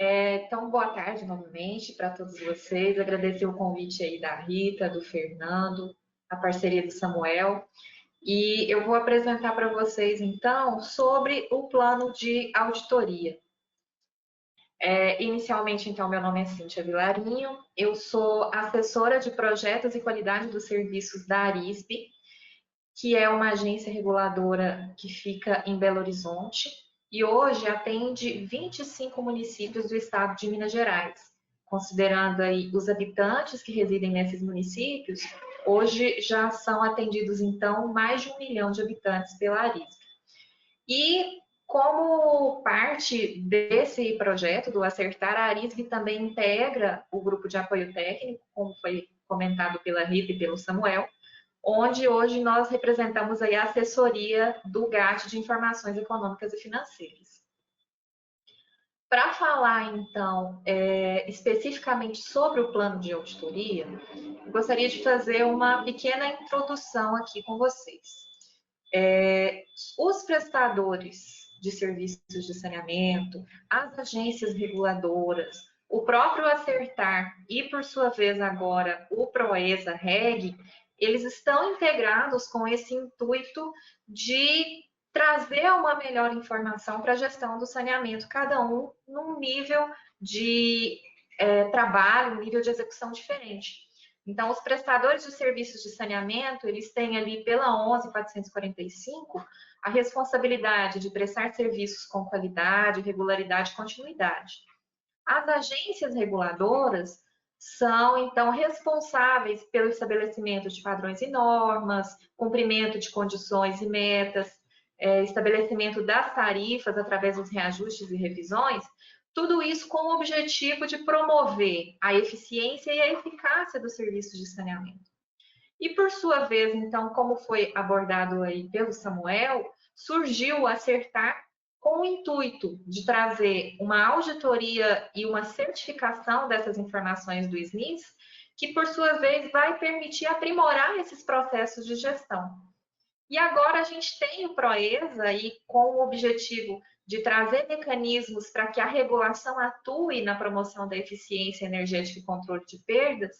Então, boa tarde novamente para todos vocês. Agradecer o convite aí da Rita, do Fernando, a parceria do Samuel. E eu vou apresentar para vocês, então, sobre o plano de auditoria. Inicialmente, então, meu nome é Cíntia Vilarinho, eu sou assessora de projetos e qualidade dos serviços da Arispe, que é uma agência reguladora que fica em Belo Horizonte e hoje atende 25 municípios do estado de Minas Gerais. Considerando aí os habitantes que residem nesses municípios, hoje já são atendidos, então, mais de 1 milhão de habitantes pela Arispe. E como parte desse projeto do Acertar, a Arispe também integra o grupo de apoio técnico, como foi comentado pela Rita e pelo Samuel, onde hoje nós representamos aí a assessoria do GAT de Informações Econômicas e Financeiras. Para falar, então, especificamente sobre o plano de auditoria, eu gostaria de fazer uma pequena introdução aqui com vocês. Os prestadores de serviços de saneamento, as agências reguladoras, o próprio Acertar e, por sua vez, agora o Proesa-Reg, eles estão integrados com esse intuito de trazer uma melhor informação para a gestão do saneamento, cada um num nível de trabalho, um nível de execução diferente. Então, os prestadores de serviços de saneamento, eles têm ali pela 11.445 a responsabilidade de prestar serviços com qualidade, regularidade e continuidade. As agências reguladoras são, então, responsáveis pelo estabelecimento de padrões e normas, cumprimento de condições e metas, estabelecimento das tarifas através dos reajustes e revisões, tudo isso com o objetivo de promover a eficiência e a eficácia dos serviços de saneamento. E, por sua vez, então, como foi abordado aí pelo Samuel, surgiu o Acertar com o intuito de trazer uma auditoria e uma certificação dessas informações do SNIS, que, por sua vez, vai permitir aprimorar esses processos de gestão. E agora a gente tem o Proesa aí com o objetivo de trazer mecanismos para que a regulação atue na promoção da eficiência energética e controle de perdas.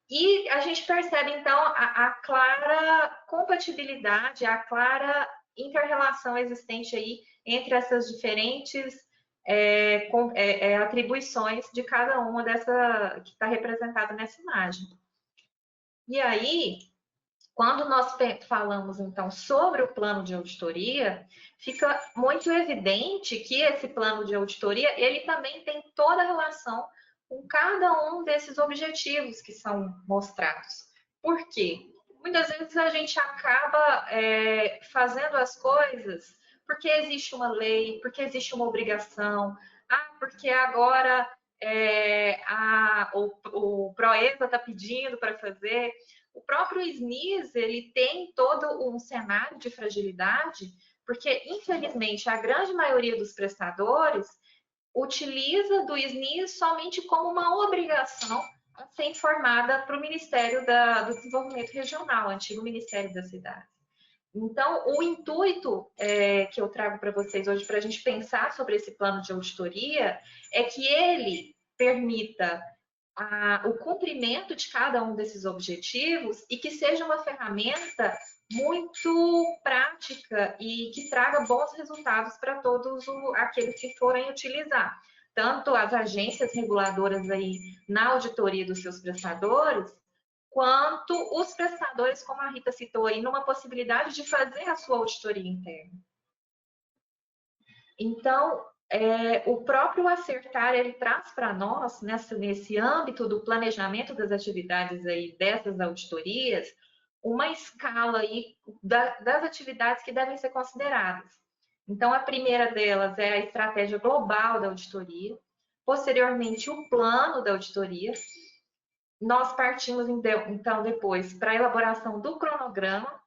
E a gente percebe, então, a clara compatibilidade, a clara inter-relação existente aí entre essas diferentes atribuições de cada uma dessa que está representada nessa imagem. E aí, quando nós falamos, então, sobre o plano de auditoria, fica muito evidente que esse plano de auditoria, ele também tem toda a relação com cada um desses objetivos que são mostrados. Por quê? Muitas vezes a gente acaba fazendo as coisas porque existe uma lei, porque existe uma obrigação, porque agora o Proesa está pedindo para fazer. O próprio SNIS, ele tem todo um cenário de fragilidade, porque, infelizmente, a grande maioria dos prestadores utiliza do SNIS somente como uma obrigação a ser informada para o Ministério do Desenvolvimento Regional, antigo Ministério da Cidade. Então, o intuito que eu trago para vocês hoje, para a gente pensar sobre esse plano de auditoria, é que ele permita o cumprimento de cada um desses objetivos e que seja uma ferramenta muito prática e que traga bons resultados para todos aqueles que forem utilizar. Tanto as agências reguladoras aí na auditoria dos seus prestadores, quanto os prestadores, como a Rita citou aí, numa possibilidade de fazer a sua auditoria interna. Então, o próprio Acertar, ele traz para nós, nesse âmbito do planejamento das atividades aí dessas auditorias, uma escala aí das atividades que devem ser consideradas. Então, a primeira delas é a estratégia global da auditoria, posteriormente o plano da auditoria. Nós partimos, então, depois para a elaboração do cronograma,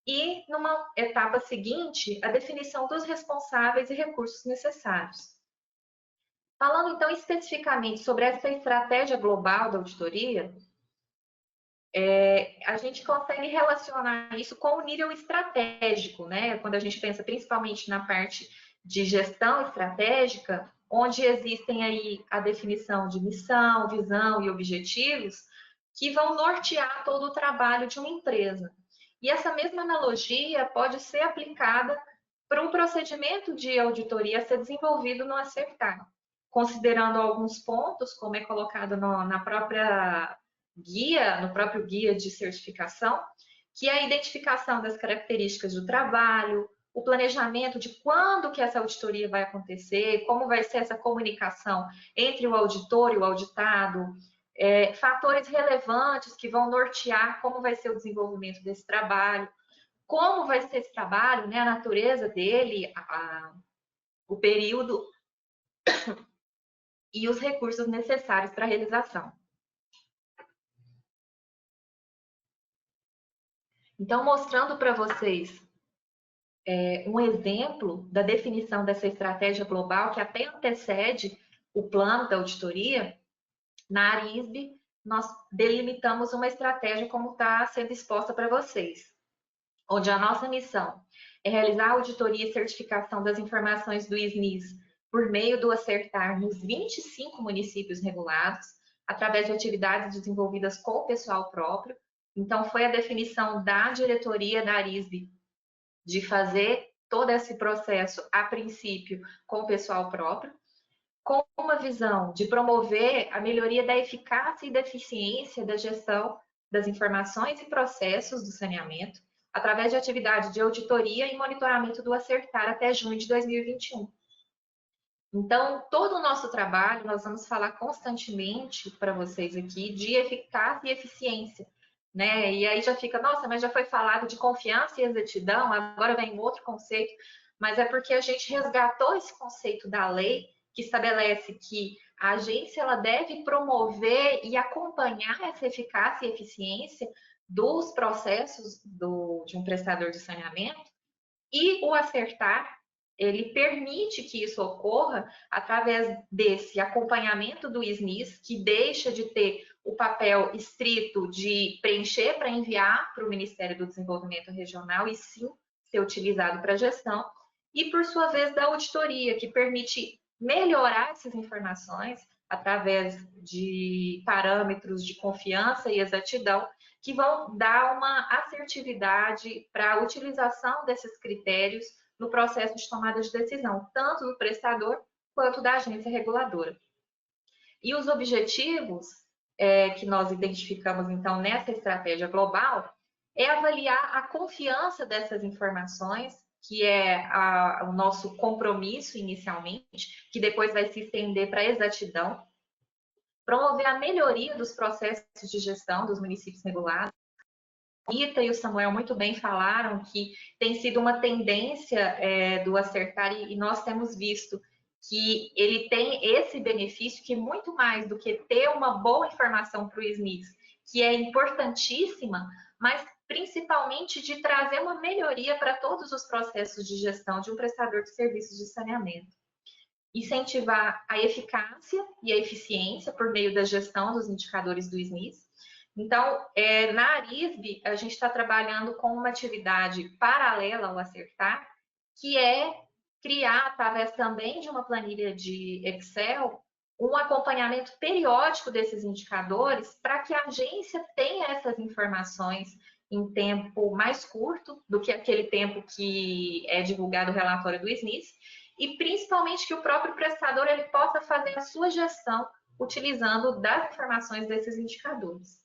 e, numa etapa seguinte, a definição dos responsáveis e recursos necessários. Falando, então, especificamente sobre essa estratégia global da auditoria, a gente consegue relacionar isso com o nível estratégico, né? Quando a gente pensa principalmente na parte de gestão estratégica, onde existem aí a definição de missão, visão e objetivos que vão nortear todo o trabalho de uma empresa. E essa mesma analogia pode ser aplicada para um procedimento de auditoria a ser desenvolvido no Acertar, considerando alguns pontos, como é colocado na própria guia, no próprio guia de certificação, que é a identificação das características do trabalho, o planejamento de quando que essa auditoria vai acontecer, como vai ser essa comunicação entre o auditor e o auditado, fatores relevantes que vão nortear como vai ser o desenvolvimento desse trabalho, como vai ser esse trabalho, né, a natureza dele, o período e os recursos necessários para a realização. Então, mostrando para vocês um exemplo da definição dessa estratégia global que até antecede o plano da auditoria, na Arisb, nós delimitamos uma estratégia como está sendo exposta para vocês, onde a nossa missão é realizar a auditoria e certificação das informações do SNIS por meio do Acertar nos 25 municípios regulados, através de atividades desenvolvidas com o pessoal próprio. Então, foi a definição da diretoria da Arisb de fazer todo esse processo, a princípio, com o pessoal próprio, com uma visão de promover a melhoria da eficácia e da eficiência da gestão das informações e processos do saneamento, através de atividade de auditoria e monitoramento do Acertar até junho de 2021. Então, todo o nosso trabalho, nós vamos falar constantemente para vocês aqui de eficácia e eficiência, né? E aí já fica, nossa, mas já foi falado de confiança e exatidão, agora vem um outro conceito, mas é porque a gente resgatou esse conceito da lei que estabelece que a agência ela deve promover e acompanhar essa eficácia e eficiência dos processos de um prestador de saneamento, e o Acertar, ele permite que isso ocorra através desse acompanhamento do SNIS, que deixa de ter o papel estrito de preencher para enviar para o Ministério do Desenvolvimento Regional e sim ser utilizado para gestão, e por sua vez da auditoria, que permite melhorar essas informações através de parâmetros de confiança e exatidão que vão dar uma assertividade para a utilização desses critérios no processo de tomada de decisão, tanto do prestador quanto da agência reguladora. E os objetivos que nós identificamos, então, nessa estratégia global, é avaliar a confiança dessas informações, que é o nosso compromisso inicialmente, que depois vai se estender para a exatidão, promover a melhoria dos processos de gestão dos municípios regulados. A Rita e o Samuel muito bem falaram que tem sido uma tendência do Acertar e nós temos visto que ele tem esse benefício que muito mais do que ter uma boa informação para o SNIS, que é importantíssima, mas principalmente de trazer uma melhoria para todos os processos de gestão de um prestador de serviços de saneamento. Incentivar a eficácia e a eficiência por meio da gestão dos indicadores do SNIS. Então, na Arisb, a gente está trabalhando com uma atividade paralela ao Acertar, que é criar, através também de uma planilha de Excel, um acompanhamento periódico desses indicadores para que a agência tenha essas informações em tempo mais curto do que aquele tempo que é divulgado o relatório do SNIS, e principalmente que o próprio prestador ele possa fazer a sua gestão utilizando das informações desses indicadores.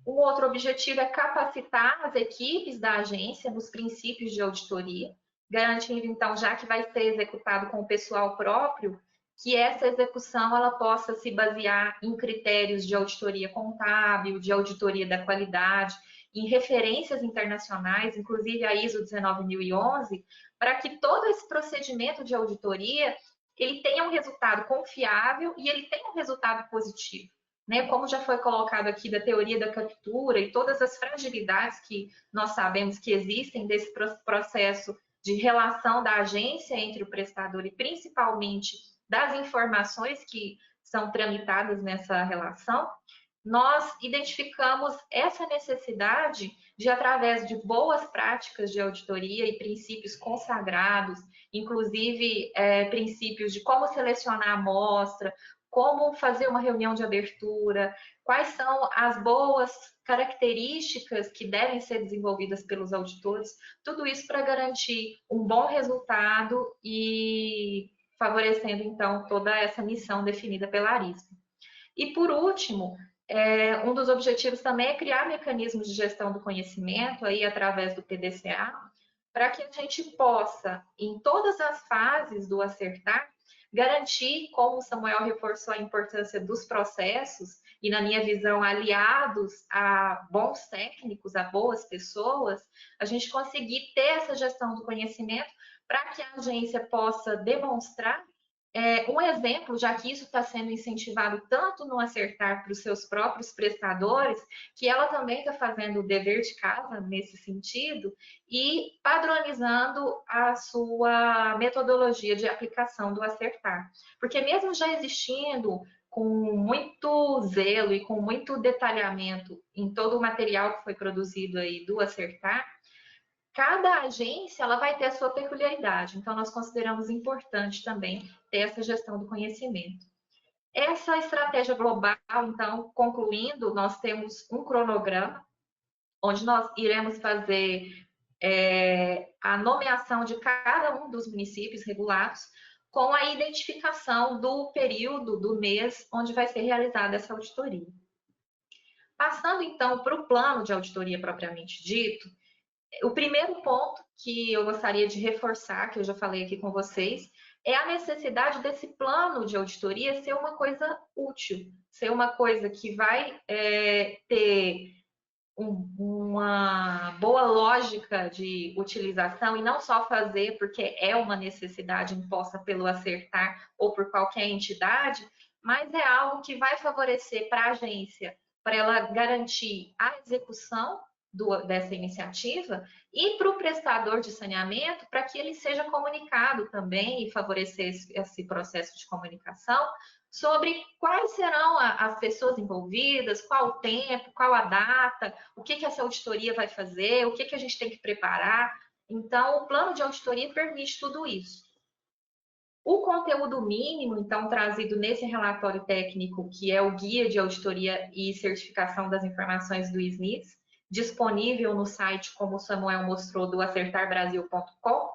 Um outro objetivo é capacitar as equipes da agência nos princípios de auditoria, garantindo, então, já que vai ser executado com o pessoal próprio, que essa execução ela possa se basear em critérios de auditoria contábil, de auditoria da qualidade, em referências internacionais, inclusive a ISO 19011, para que todo esse procedimento de auditoria ele tenha um resultado confiável e ele tenha um resultado positivo. Né? Como já foi colocado aqui da teoria da captura e todas as fragilidades que nós sabemos que existem desse processo de relação da agência entre o prestador e principalmente das informações que são tramitadas nessa relação, nós identificamos essa necessidade de, através de boas práticas de auditoria e princípios consagrados, inclusive princípios de como selecionar a amostra, como fazer uma reunião de abertura, quais são as boas características que devem ser desenvolvidas pelos auditores, tudo isso para garantir um bom resultado e favorecendo, então, toda essa missão definida pela ARISP. E, por último, um dos objetivos também é criar mecanismos de gestão do conhecimento, aí através do PDCA, para que a gente possa, em todas as fases do acertar, garantir, como o Samuel reforçou a importância dos processos, e na minha visão, aliados a bons técnicos, a boas pessoas, a gente conseguir ter essa gestão do conhecimento para que a agência possa demonstrar um exemplo, já que isso está sendo incentivado tanto no acertar para os seus próprios prestadores, que ela também está fazendo o dever de casa nesse sentido e padronizando a sua metodologia de aplicação do acertar. Porque mesmo já existindo com muito zelo e com muito detalhamento em todo o material que foi produzido aí do acertar, cada agência ela vai ter a sua peculiaridade, então nós consideramos importante também ter essa gestão do conhecimento. Essa estratégia global, então, concluindo, nós temos um cronograma onde nós iremos fazer a nomeação de cada um dos municípios regulados com a identificação do período, do mês, onde vai ser realizada essa auditoria. Passando, então, para o plano de auditoria propriamente dito, o primeiro ponto que eu gostaria de reforçar, que eu já falei aqui com vocês, é a necessidade desse plano de auditoria ser uma coisa útil, ser uma coisa que vai ter uma boa lógica de utilização e não só fazer porque é uma necessidade imposta pelo acertar ou por qualquer entidade, mas é algo que vai favorecer para a agência, para ela garantir a execução dessa iniciativa e para o prestador de saneamento, para que ele seja comunicado também e favorecer esse processo de comunicação sobre quais serão as pessoas envolvidas, qual o tempo, qual a data, o que essa auditoria vai fazer, o que a gente tem que preparar. Então, o plano de auditoria permite tudo isso. O conteúdo mínimo, então, trazido nesse relatório técnico, que é o Guia de Auditoria e Certificação das Informações do SNIS, disponível no site, como o Samuel mostrou, do acertarbrasil.com,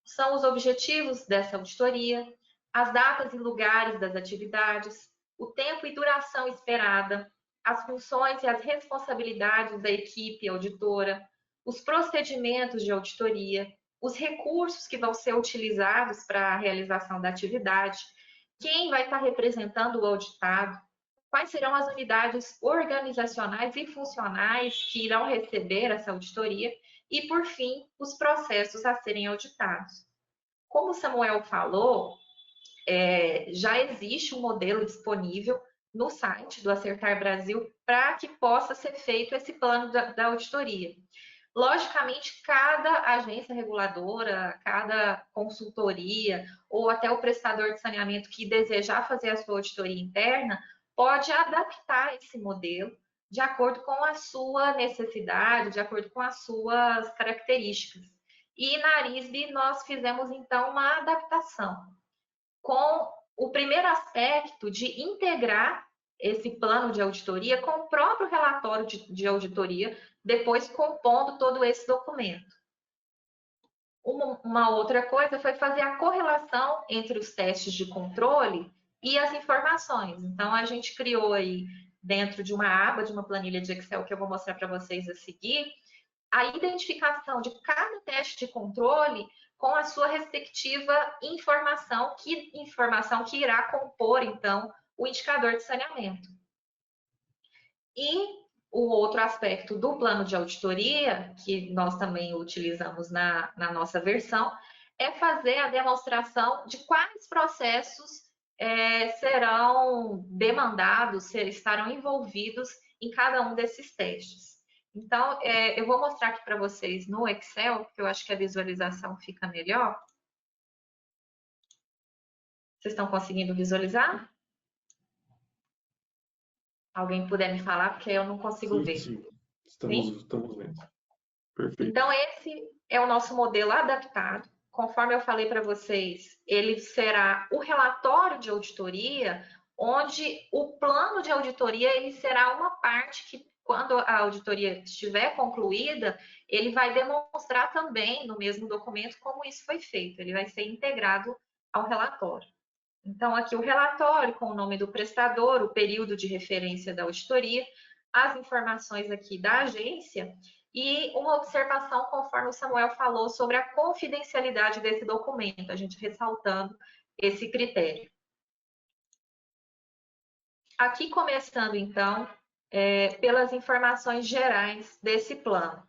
são os objetivos dessa auditoria, as datas e lugares das atividades, o tempo e duração esperada, as funções e as responsabilidades da equipe auditora, os procedimentos de auditoria, os recursos que vão ser utilizados para a realização da atividade, quem vai estar representando o auditado, quais serão as unidades organizacionais e funcionais que irão receber essa auditoria e, por fim, os processos a serem auditados. Como o Samuel falou, já existe um modelo disponível no site do Acertar Brasil para que possa ser feito esse plano da auditoria. Logicamente, cada agência reguladora, cada consultoria ou até o prestador de saneamento que desejar fazer a sua auditoria interna pode adaptar esse modelo de acordo com a sua necessidade, de acordo com as suas características. E na ARISB nós fizemos então uma adaptação com o primeiro aspecto de integrar esse plano de auditoria com o próprio relatório de auditoria, depois compondo todo esse documento. Uma outra coisa foi fazer a correlação entre os testes de controle e as informações. Então, a gente criou aí, dentro de uma aba, de uma planilha de Excel que eu vou mostrar para vocês a seguir, a identificação de cada teste de controle com a sua respectiva informação que irá compor, então, o indicador de saneamento. E o outro aspecto do plano de auditoria, que nós também utilizamos na nossa versão, é fazer a demonstração de quais processos serão demandados, estarão envolvidos em cada um desses testes. Então, eu vou mostrar aqui para vocês no Excel, porque eu acho que a visualização fica melhor. Vocês estão conseguindo visualizar? alguém puder me falar, porque eu não consigo Sim, ver. sim. Sim? Estamos vendo. Perfeito. Então, esse é o nosso modelo adaptado. Conforme eu falei para vocês, ele será o relatório de auditoria, onde o plano de auditoria ele será uma parte que, quando a auditoria estiver concluída, ele vai demonstrar também no mesmo documento como isso foi feito. Ele vai ser integrado ao relatório. Então, aqui o relatório com o nome do prestador, o período de referência da auditoria, as informações aqui da agência e uma observação, conforme o Samuel falou, sobre a confidencialidade desse documento, a gente ressaltando esse critério. Aqui começando, então, pelas informações gerais desse plano.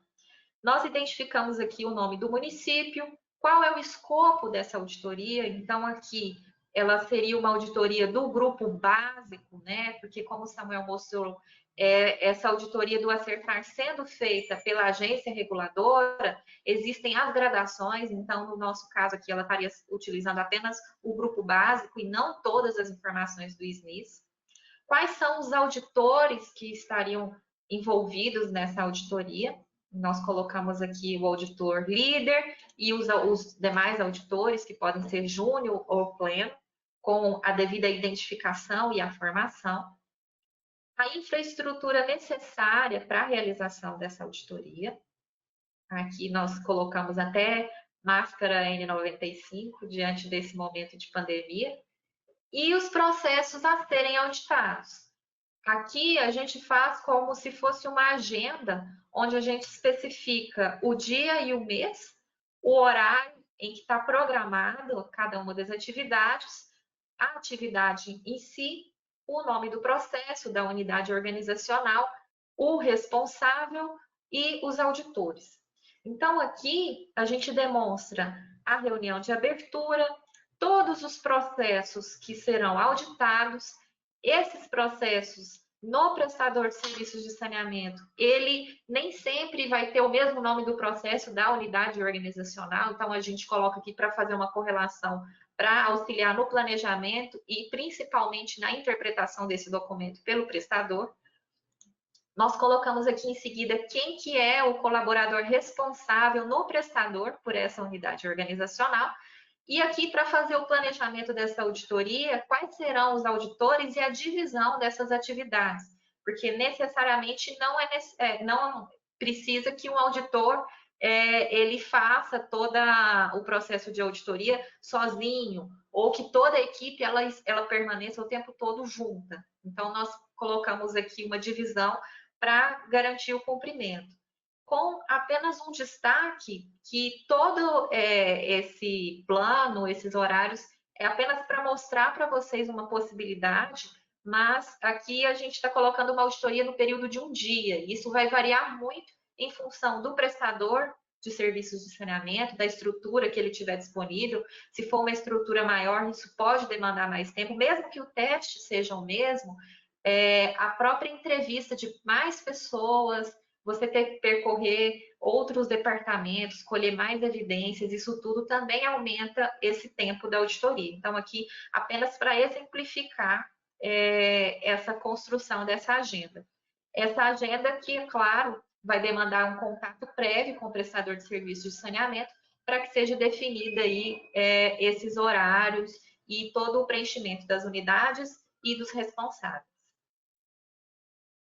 Nós identificamos aqui o nome do município, qual é o escopo dessa auditoria. Então, aqui ela seria uma auditoria do grupo básico, né? Porque, como o Samuel mostrou, essa auditoria do Acertar sendo feita pela agência reguladora, existem as gradações. Então, no nosso caso aqui, ela estaria utilizando apenas o grupo básico e não todas as informações do SNIS. Quais são os auditores que estariam envolvidos nessa auditoria? Nós colocamos aqui o auditor líder e os demais auditores, que podem ser júnior ou pleno, com a devida identificação e a formação. A infraestrutura necessária para a realização dessa auditoria. Aqui nós colocamos até máscara N95 diante desse momento de pandemia. E os processos a serem auditados. Aqui a gente faz como se fosse uma agenda, onde a gente especifica o dia e o mês, o horário em que está programado cada uma das atividades, a atividade em si, o nome do processo, da unidade organizacional, o responsável e os auditores. Então, aqui a gente demonstra a reunião de abertura, todos os processos que serão auditados, esses processos no prestador de serviços de saneamento, ele nem sempre vai ter o mesmo nome do processo da unidade organizacional, então a gente coloca aqui para fazer uma correlação, para auxiliar no planejamento e principalmente na interpretação desse documento pelo prestador. Nós colocamos aqui em seguida quem que é o colaborador responsável no prestador por essa unidade organizacional. E aqui, para fazer o planejamento dessa auditoria, quais serão os auditores e a divisão dessas atividades? Porque necessariamente não precisa que um auditor ele faça todo o processo de auditoria sozinho, ou que toda a equipe ela permaneça o tempo todo junta. Então, nós colocamos aqui uma divisão para garantir o cumprimento. Com apenas um destaque que todo esse plano, esses horários, é apenas para mostrar para vocês uma possibilidade, mas aqui a gente está colocando uma auditoria no período de um dia. Isso vai variar muito em função do prestador de serviços de saneamento, da estrutura que ele tiver disponível. Se for uma estrutura maior, isso pode demandar mais tempo, mesmo que o teste seja o mesmo, a própria entrevista de mais pessoas, você ter que percorrer outros departamentos, colher mais evidências, isso tudo também aumenta esse tempo da auditoria. Então, aqui, apenas para exemplificar essa construção dessa agenda. Essa agenda que, é claro, vai demandar um contato prévio com o prestador de serviços de saneamento para que seja definida aí esses horários e todo o preenchimento das unidades e dos responsáveis.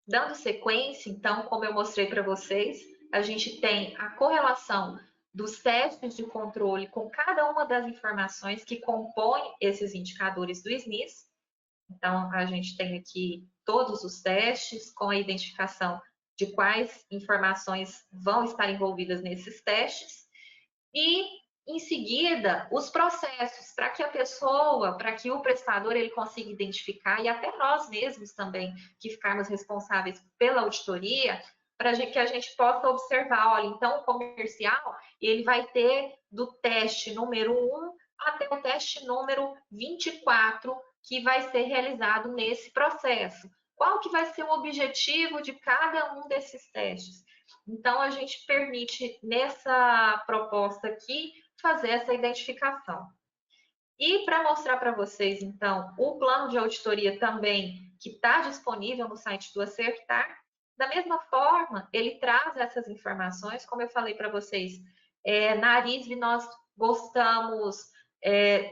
Dando sequência, então, como eu mostrei para vocês, a gente tem a correlação dos testes de controle com cada uma das informações que compõem esses indicadores do SNIS. Então, a gente tem aqui todos os testes com a identificação de quais informações vão estar envolvidas nesses testes. E em seguida, os processos, para que a pessoa, para que o prestador ele consiga identificar, e até nós mesmos também, que ficarmos responsáveis pela auditoria, para que a gente possa observar, olha, então o comercial, ele vai ter do teste número 1 até o teste número 24, que vai ser realizado nesse processo. Qual que vai ser o objetivo de cada um desses testes? Então, a gente permite, nessa proposta aqui, fazer essa identificação. E para mostrar para vocês, então, o plano de auditoria também que está disponível no site do Acertar. Da mesma forma, ele traz essas informações, como eu falei para vocês, na Arisb nós gostamos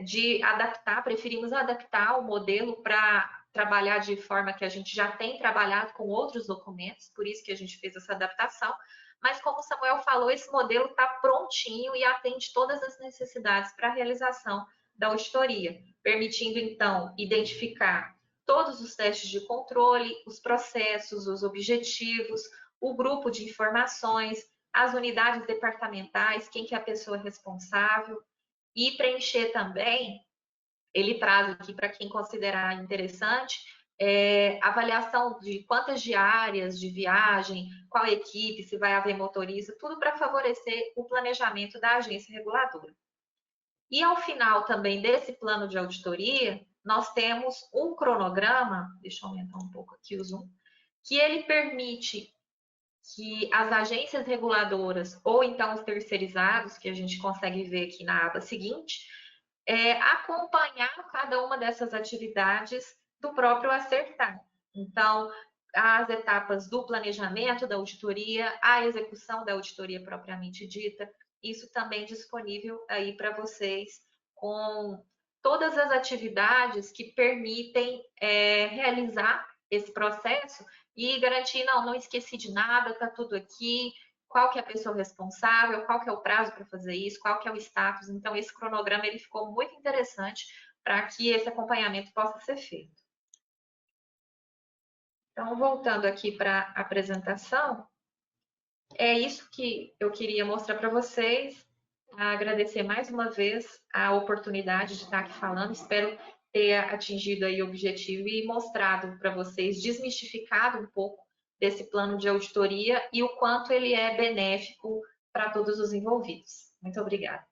de adaptar, preferimos adaptar o modelo para trabalhar de forma que a gente já tem trabalhado com outros documentos, por isso que a gente fez essa adaptação. Mas como o Samuel falou, esse modelo está prontinho e atende todas as necessidades para a realização da auditoria, permitindo então identificar todos os testes de controle, os processos, os objetivos, o grupo de informações, as unidades departamentais, quem que é a pessoa responsável, e preencher também, ele traz aqui para quem considerar interessante, avaliação de quantas diárias de viagem, qual equipe, se vai haver motorista, tudo para favorecer o planejamento da agência reguladora. E ao final também desse plano de auditoria, nós temos um cronograma, deixa eu aumentar um pouco aqui o zoom, que ele permite que as agências reguladoras ou então os terceirizados, que a gente consegue ver aqui na aba seguinte, acompanhar cada uma dessas atividades do próprio Acertar. Então, as etapas do planejamento da auditoria, a execução da auditoria propriamente dita, isso também disponível aí para vocês com todas as atividades que permitem realizar esse processo e garantir, não esqueci de nada, está tudo aqui, qual que é a pessoa responsável, qual que é o prazo para fazer isso, qual que é o status. Então, esse cronograma ele ficou muito interessante para que esse acompanhamento possa ser feito. Então, voltando aqui para a apresentação, é isso que eu queria mostrar para vocês. Agradecer mais uma vez a oportunidade de estar aqui falando. Espero ter atingido aí o objetivo e mostrado para vocês, desmistificado um pouco desse plano de auditoria e o quanto ele é benéfico para todos os envolvidos. Muito obrigada.